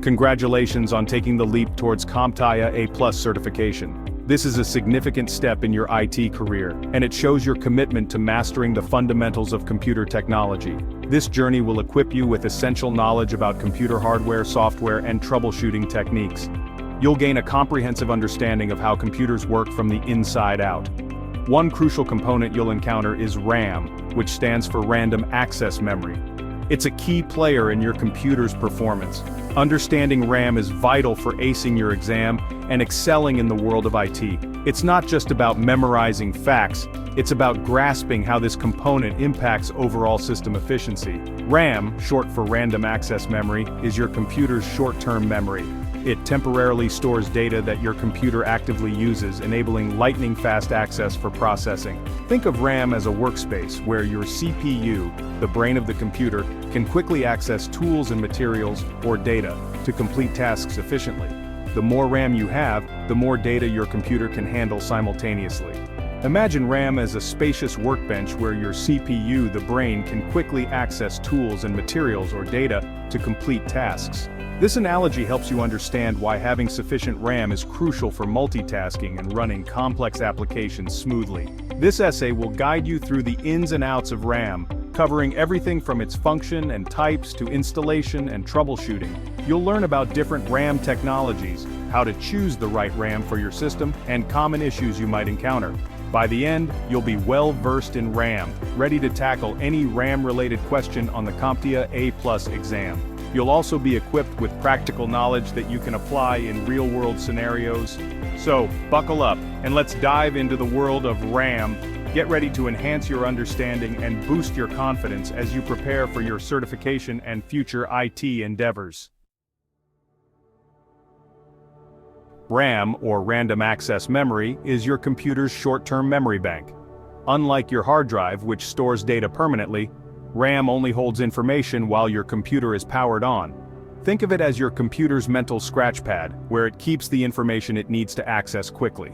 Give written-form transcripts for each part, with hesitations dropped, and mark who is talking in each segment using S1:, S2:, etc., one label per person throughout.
S1: Congratulations on taking the leap towards CompTIA A+ certification. This is a significant step in your IT career, and it shows your commitment to mastering the fundamentals of computer technology. This journey will equip you with essential knowledge about computer hardware, software, and troubleshooting techniques. You'll gain a comprehensive understanding of how computers work from the inside out. One crucial component you'll encounter is RAM, which stands for Random Access Memory. It's a key player in your computer's performance. Understanding RAM is vital for acing your exam and excelling in the world of IT. It's not just about memorizing facts, it's about grasping how this component impacts overall system efficiency. RAM, short for Random Access Memory, is your computer's short-term memory. It temporarily stores data that your computer actively uses, enabling lightning-fast access for processing. Think of RAM as a workspace where your CPU, the brain of the computer, can quickly access tools and materials or data to complete tasks efficiently. The more RAM you have, the more data your computer can handle simultaneously. Imagine RAM as a spacious workbench where your CPU, the brain, can quickly access tools and materials or data to complete tasks. This analogy helps you understand why having sufficient RAM is crucial for multitasking and running complex applications smoothly. This essay will guide you through the ins and outs of RAM, covering everything from its function and types to installation and troubleshooting. You'll learn about different RAM technologies, how to choose the right RAM for your system, and common issues you might encounter. By the end, you'll be well versed in RAM, ready to tackle any RAM-related question on the CompTIA A+ exam. You'll also be equipped with practical knowledge that you can apply in real-world scenarios. So, buckle up, and let's dive into the world of RAM. Get ready to enhance your understanding and boost your confidence as you prepare for your certification and future IT endeavors. RAM, or Random Access Memory, is your computer's short-term memory bank. Unlike your hard drive, which stores data permanently, RAM only holds information while your computer is powered on. Think of it as your computer's mental scratch pad, where it keeps the information it needs to access quickly.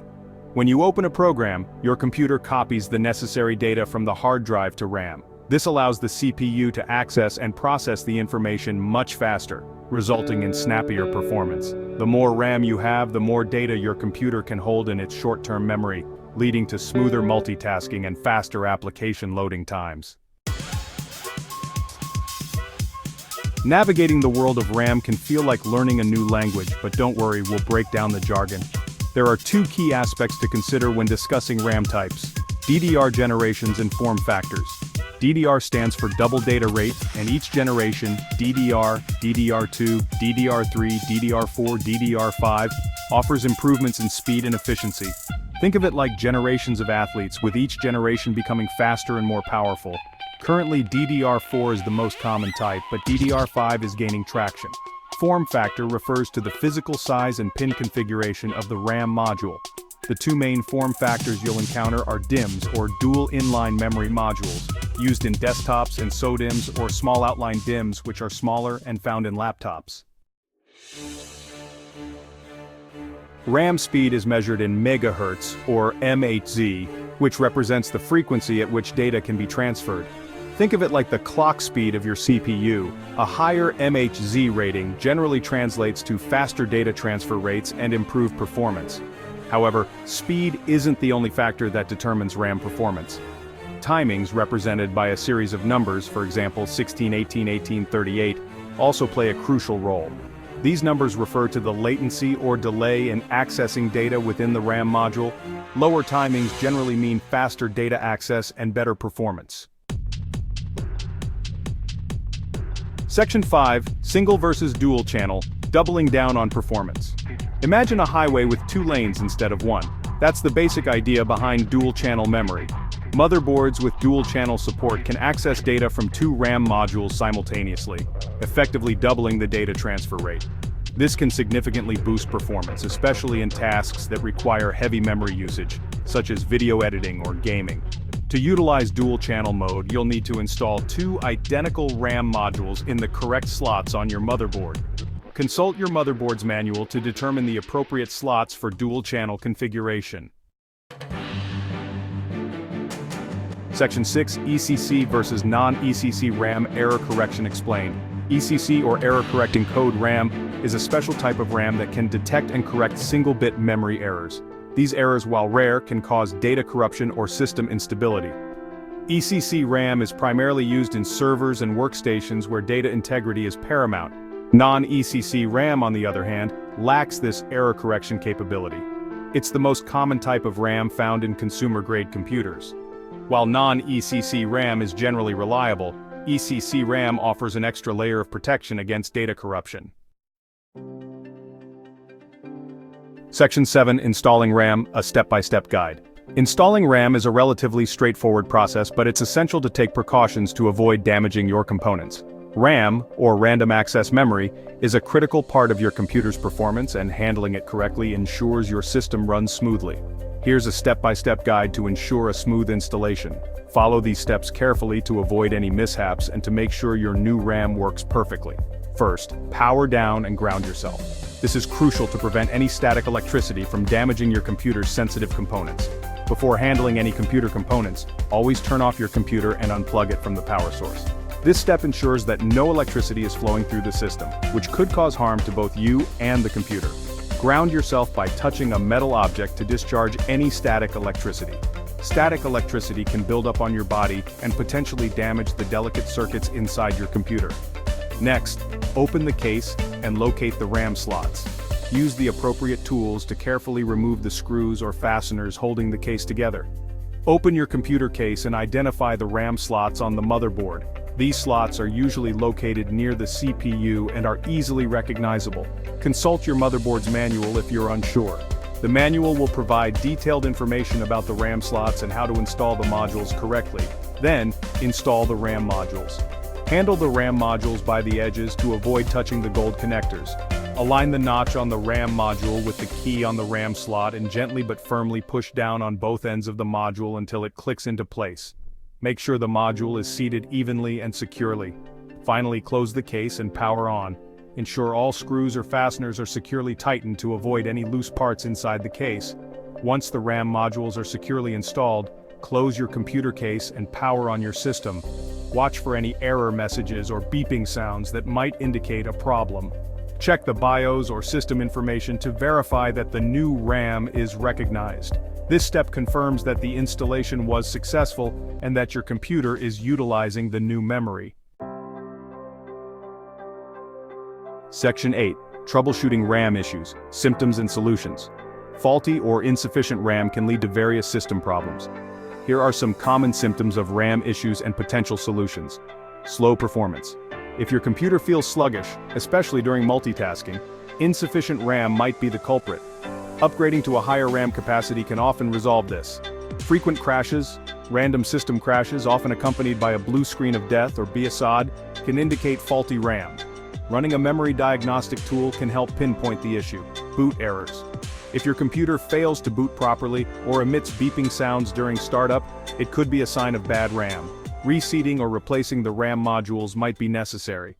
S1: When you open a program, your computer copies the necessary data from the hard drive to RAM. This allows the CPU to access and process the information much faster, resulting in snappier performance. The more RAM you have, the more data your computer can hold in its short-term memory, leading to smoother multitasking and faster application loading times. Navigating the world of RAM can feel like learning a new language, but don't worry, we'll break down the jargon. There are two key aspects to consider when discussing RAM types: DDR generations and form factors. DDR stands for double data rate, and each generation, DDR, DDR2, DDR3, DDR4, DDR5, offers improvements in speed and efficiency. Think of it like generations of athletes, with each generation becoming faster and more powerful. Currently, DDR4 is the most common type, but DDR5 is gaining traction. Form factor refers to the physical size and pin configuration of the RAM module. The two main form factors you'll encounter are DIMMs, or dual inline memory modules, used in desktops, and SODIMMs, or small outline DIMMs, which are smaller and found in laptops. RAM speed is measured in megahertz, or MHz, which represents the frequency at which data can be transferred. Think of it like the clock speed of your CPU. A higher MHz rating generally translates to faster data transfer rates and improved performance. However, speed isn't the only factor that determines RAM performance. Timings, represented by a series of numbers, for example 16, 18, 18, 38, also play a crucial role. These numbers refer to the latency or delay in accessing data within the RAM module. Lower timings generally mean faster data access and better performance. Section 5, Single versus Dual Channel, doubling down on performance. Imagine a highway with two lanes instead of one. That's the basic idea behind dual-channel memory. Motherboards with dual-channel support can access data from two RAM modules simultaneously, effectively doubling the data transfer rate. This can significantly boost performance, especially in tasks that require heavy memory usage, such as video editing or gaming. To utilize dual-channel mode, you'll need to install two identical RAM modules in the correct slots on your motherboard. Consult your motherboard's manual to determine the appropriate slots for dual-channel configuration. Section 6, ECC versus non-ECC RAM error correction explained. ECC or Error Correcting Code RAM is a special type of RAM that can detect and correct single-bit memory errors. These errors, while rare, can cause data corruption or system instability. ECC RAM is primarily used in servers and workstations where data integrity is paramount. Non-ECC RAM, on the other hand, lacks this error correction capability. It's the most common type of RAM found in consumer-grade computers. While non-ECC RAM is generally reliable, ECC RAM offers an extra layer of protection against data corruption. Section 7. Installing RAM, a step-by-step guide. Installing RAM is a relatively straightforward process, but it's essential to take precautions to avoid damaging your components. RAM, or random access memory, is a critical part of your computer's performance, and handling it correctly ensures your system runs smoothly. Here's a step-by-step guide to ensure a smooth installation. Follow these steps carefully to avoid any mishaps and to make sure your new RAM works perfectly. First, power down and ground yourself. This is crucial to prevent any static electricity from damaging your computer's sensitive components. Before handling any computer components, always turn off your computer and unplug it from the power source. This step ensures that no electricity is flowing through the system, which could cause harm to both you and the computer. Ground yourself by touching a metal object to discharge any static electricity. Static electricity can build up on your body and potentially damage the delicate circuits inside your computer. Next, open the case and locate the RAM slots. Use the appropriate tools to carefully remove the screws or fasteners holding the case together. Open your computer case and identify the RAM slots on the motherboard. These slots are usually located near the CPU and are easily recognizable. Consult your motherboard's manual if you're unsure. The manual will provide detailed information about the RAM slots and how to install the modules correctly. Then, install the RAM modules. Handle the RAM modules by the edges to avoid touching the gold connectors. Align the notch on the RAM module with the key on the RAM slot and gently but firmly push down on both ends of the module until it clicks into place. Make sure the module is seated evenly and securely. Finally, close the case and power on. Ensure all screws or fasteners are securely tightened to avoid any loose parts inside the case. Once the RAM modules are securely installed, close your computer case and power on your system. Watch for any error messages or beeping sounds that might indicate a problem. Check the BIOS or system information to verify that the new RAM is recognized. This step confirms that the installation was successful and that your computer is utilizing the new memory. Section 8. Troubleshooting RAM issues, symptoms and solutions. Faulty or insufficient RAM can lead to various system problems. Here are some common symptoms of RAM issues and potential solutions. Slow performance. If your computer feels sluggish, especially during multitasking, insufficient RAM might be the culprit. Upgrading to a higher RAM capacity can often resolve this. Frequent crashes, random system crashes often accompanied by a blue screen of death or BSOD, can indicate faulty RAM. Running a memory diagnostic tool can help pinpoint the issue. Boot errors. If your computer fails to boot properly or emits beeping sounds during startup, it could be a sign of bad RAM. Reseating or replacing the RAM modules might be necessary.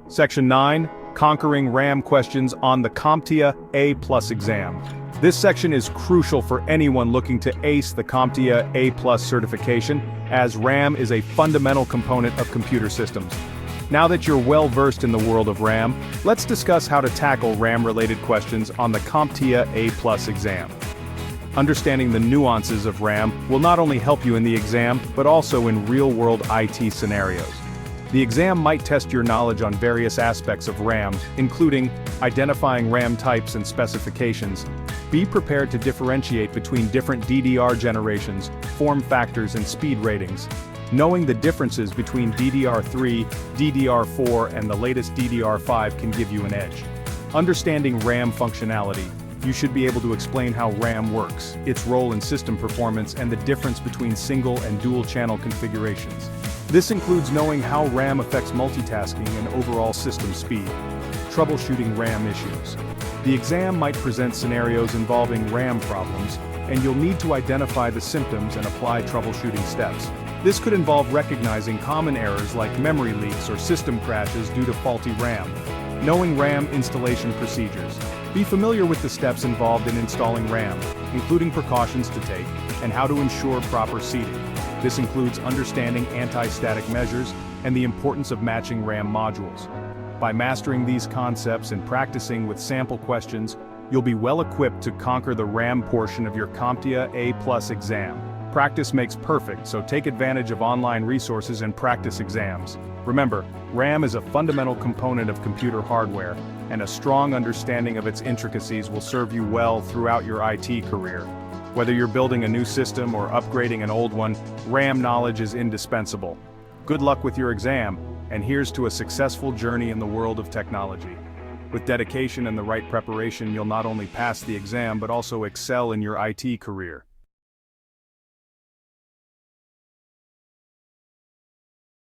S1: Section 9. Conquering RAM questions on the CompTIA A+ exam. This section is crucial for anyone looking to ace the CompTIA A+ certification, as RAM is a fundamental component of computer systems. Now that you're well versed in the world of RAM, let's discuss how to tackle RAM-related questions on the CompTIA A+ exam. Understanding the nuances of RAM will not only help you in the exam, but also in real-world IT scenarios. The exam might test your knowledge on various aspects of RAM, including identifying RAM types and specifications. Be prepared to differentiate between different DDR generations, form factors and speed ratings. Knowing the differences between DDR3, DDR4 and the latest DDR5 can give you an edge. Understanding RAM functionality. You should be able to explain how RAM works, its role in system performance and the difference between single and dual channel configurations. This includes knowing how RAM affects multitasking and overall system speed. Troubleshooting RAM issues. The exam might present scenarios involving RAM problems, and you'll need to identify the symptoms and apply troubleshooting steps. This could involve recognizing common errors like memory leaks or system crashes due to faulty RAM. Knowing RAM installation procedures. Be familiar with the steps involved in installing RAM, including precautions to take, and how to ensure proper seating. This includes understanding anti-static measures and the importance of matching RAM modules. By mastering these concepts and practicing with sample questions, you'll be well equipped to conquer the RAM portion of your CompTIA A+ exam. Practice makes perfect, so take advantage of online resources and practice exams. Remember, RAM is a fundamental component of computer hardware, and a strong understanding of its intricacies will serve you well throughout your IT career. Whether you're building a new system or upgrading an old one, RAM knowledge is indispensable. Good luck with your exam, and here's to a successful journey in the world of technology. With dedication and the right preparation, you'll not only pass the exam but also excel in your IT career.